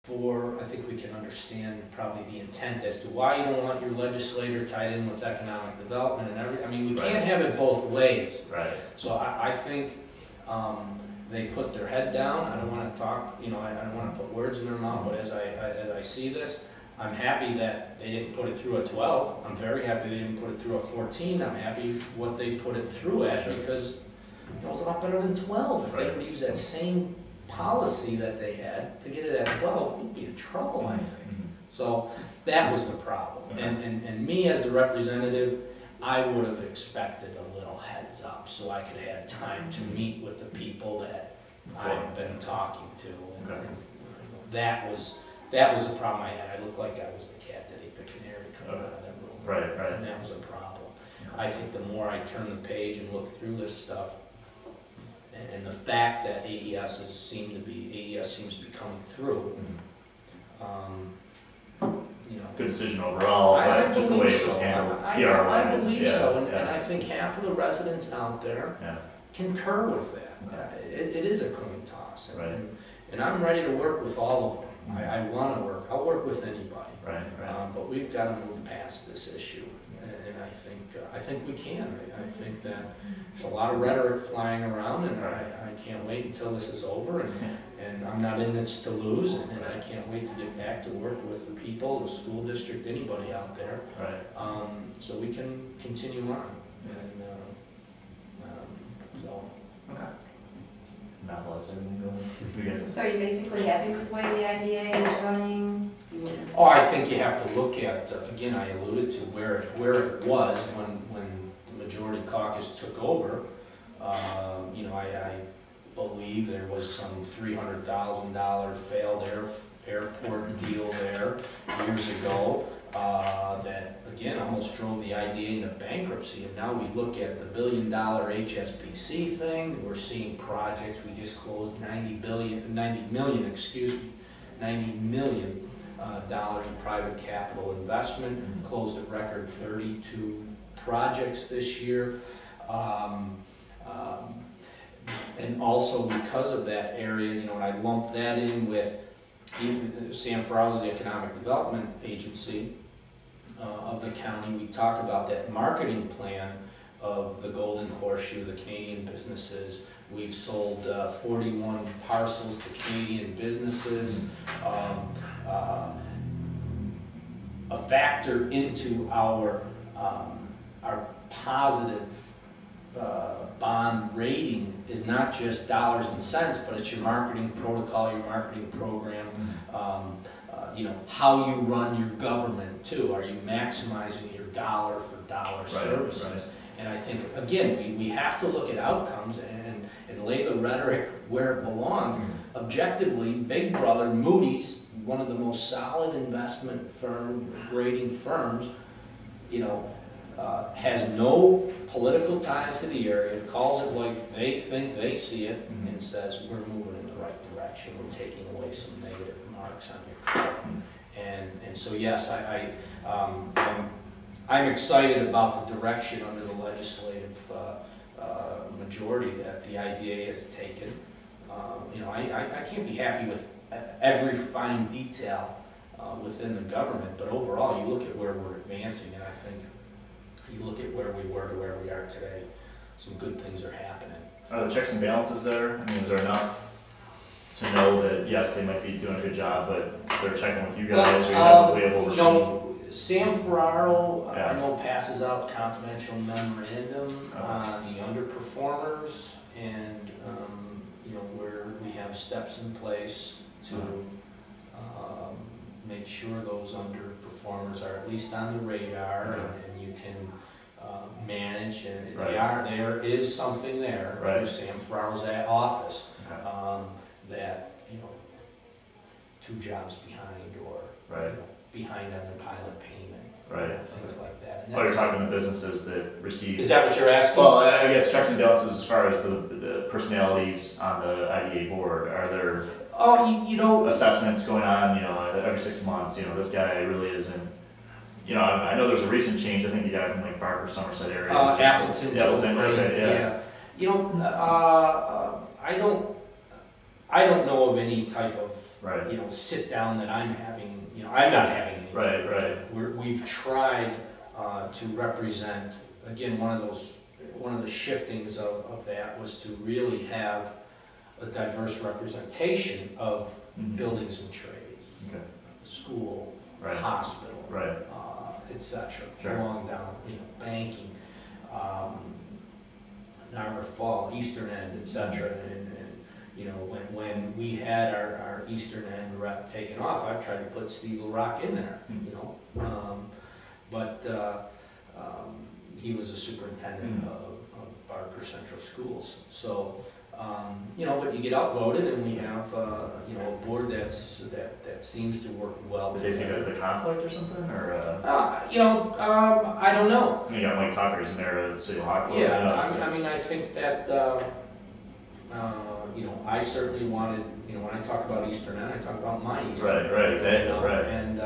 I think we can understand probably the intent as to why you don't want your legislator tied in with economic development and everything. I mean, we can't have it both ways. Right. So I think they put their head down. I don't want to talk, I don't want to put words in their mouth, but as I see this, I'm happy that they didn't put it through a 12. I'm very happy they didn't put it through a 14. I'm happy what they put it through at, because it was a lot better than 12. If they would use that same policy that they had to get it at 12, we'd be in trouble, I think. So that was the problem. And me as the representative, I would have expected a little heads up so I could have had time to meet with the people that I've been talking to. And that was the problem I had. I looked like I was the cat that ate the canary coming out of that room. Right. And that was a problem. I think the more I turn the page and look through this stuff, and the fact that AES seems to be coming through, good decision overall, but just the way it was handled, PR-wise. I believe so, and I think half of the residents out there concur with that. It is a coin toss, and I'm ready to work with all of them. I want to work. I'll work with anybody. But we've got to move past this issue, and I think we can. I think that there's a lot of rhetoric flying around, and I can't wait until this is over, and I'm not in this to lose, and I can't wait to get back to work with the people, the school district, anybody out there, so we can continue on. And So are you basically happy with the way the IDA is running? Oh, I think you have to look at, again, I alluded to where it was when the majority caucus took over. I believe there was some $300,000 failed airport deal there years ago that, again, almost drove the IDA into bankruptcy. And now we look at the $1 billion HSBC thing. We're seeing projects. We just closed $90 million in private capital investment. Closed at record 32 projects this year. And also because of that area, and I lump that in with Sam Farrell's the Economic Development Agency of the county. We talk about that marketing plan of the Golden Horseshoe, the Canadian businesses. We've sold 41 parcels to Canadian businesses. A factor into our positive bond rating is not just dollars and cents, but it's your marketing protocol, your marketing program, how you run your government too. Are you maximizing your dollar for dollar services? And I think, again, we have to look at outcomes and lay the rhetoric where it belongs. Objectively, Big Brother, Moody's, one of the most solid investment grading firms, has no political ties to the area, calls it like they think they see it, and says, we're moving in the right direction, we're taking away some negative marks on your credit. And so yes, I'm excited about the direction under the legislative majority that the IDA has taken. I can't be happy with every fine detail within the government, but overall, you look at where we're advancing, and I think you look at where we were to where we are today, some good things are happening. Are the checks and balances there? I mean, is there enough to know that, yes, they might be doing a good job, but they're checking with you guys, or you have a way of overseeing? Sam Ferraro, I know, passes out confidential memorandum on the underperformers, and where we have steps in place to make sure those underperformers are at least on the radar, and you can manage, and there is something there through Sam Ferraro's office that two jobs behind, or behind on their pilot payment, things like that. You're talking to businesses that receive. Is that what you're asking? Well, I guess checks and balances as far as the personalities on the IDA board. Are there assessments going on? Every 6 months. This guy really isn't. I know there's a recent change. I think the guy from like Barker, Somerset area. Appleton. I don't know of any type of Right. you know, sit down that I'm having, you know, I'm not having anything. Right. We've tried to represent, again, one of the shiftings of that was to really have a diverse representation of buildings and trade, Okay. school, Right. hospital, Right. etc. Sure. Along down, you know, banking, Niagara Fall, Eastern End, etc. And you know, when we had our Eastern End rep taken off, I tried to put Steve LaRock in there, you know, but he was a superintendent of Barker Central Schools. So, you know, but you get outvoted, and we have, you know, a board that seems to work well. Did they see that as a conflict or something, or? You know, I don't know. You got Mike Tucker's in there, City Hawk. Yeah, I mean, I think that, you know, I certainly wanted, you know, when I talk about Eastern End, I talk about my Eastern End. Right, exactly, you know, right. And,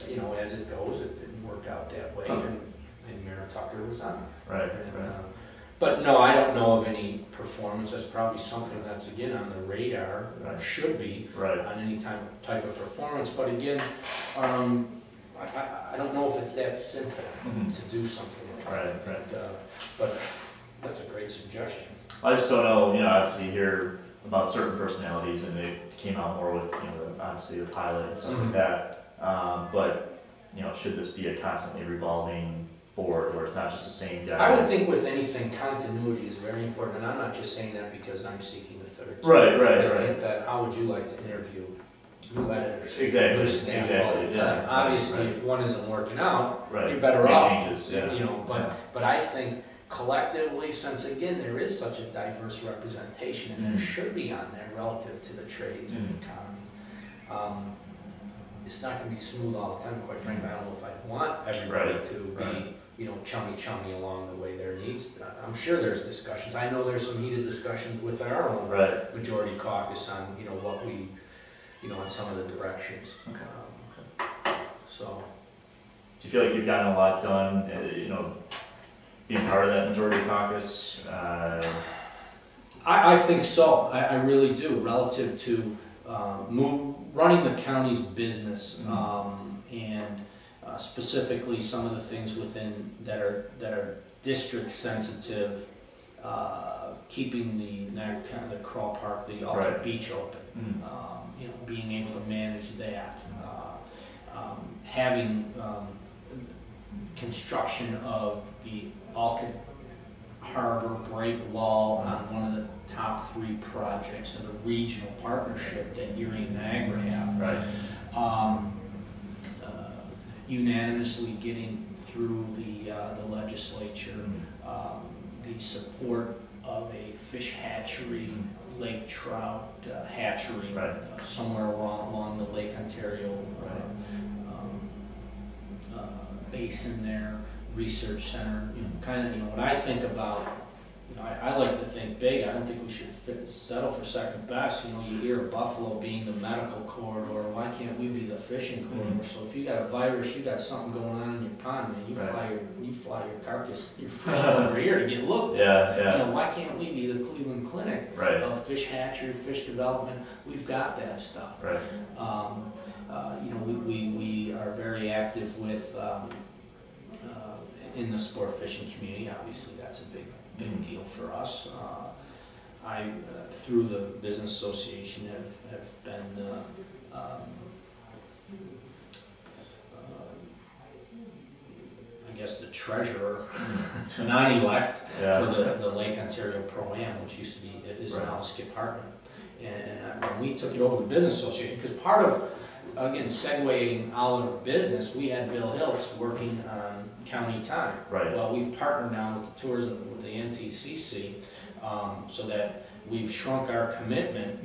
you know, as it goes, it didn't work out that way, and Mayor Tucker was on. Right, And, right. but no, I don't know of any performance. That's probably something that's, again, on the radar, or Right. should be, Right. on any type of performance. But again, I don't know if it's that simple to do something like that. Right. But that's a great suggestion. I just don't know, you know, obviously you hear about certain personalities, and they came out more with, you know, obviously the pilot and stuff like that. But, you know, should this be a constantly revolving board, where it's not just the same guy? I would think with anything, continuity is very important, and I'm not just saying that because I'm seeking a third term. Right. I think that, how would you like to interview new editors? Exactly, New staff all the exactly, time? yeah. Obviously, Right. if one isn't working out, Right. you're better Make off. changes, yeah. You know, but I think collectively, since again, there is such a diverse representation, and there should be on there relative to the trades and economies, it's not gonna be smooth all the time. Quite frankly, I don't know if I want everybody Right. to be, Right. you know, chummy along the way there needs. I'm sure there's discussions. I know there's some heated discussions with our own Right. majority caucus on, you know, what we, you know, on some of the directions. So. Do you feel like you've gotten a lot done, you know, being part of that majority caucus? I think so. I really do, relative to running the county's business, and specifically some of the things within that are district sensitive, keeping the crawl park, the Alta Beach open, you know, being able to manage that, having construction of the Alta Harbor break wall on one of the top 3 projects of the regional partnership that Erie and Niagara have. Right. Unanimously getting through the legislature, the support of a fish hatchery, lake trout hatchery, somewhere along the Lake Ontario basin there, research center, you know, kind of, you know, when I think about, you know, I like to think big. I don't think we should settle for second best. You know, you hear of Buffalo being the medical corridor. Why can't we be the fishing corridor? So if you got a virus, you got something going on in your pond, man, you fly your carcass, your fish over here to get looked at. Yeah. You know, why can't we be the Cleveland Clinic of fish hatchery, fish development? We've got that stuff. Right. You know, we are very active with in the sport fishing community. Obviously, that's a big deal for us. I, through the business association, have been I guess the treasurer, non-elect, for the Lake Ontario Pro-Am, which used to be, it is now Skip Hartman. And when we took it over the business association, because part of, again, segueing out of business, we had Bill Hiltz working on county time. Right. Well, we've partnered now with the tourism, with the NTCC, so that we've shrunk our commitment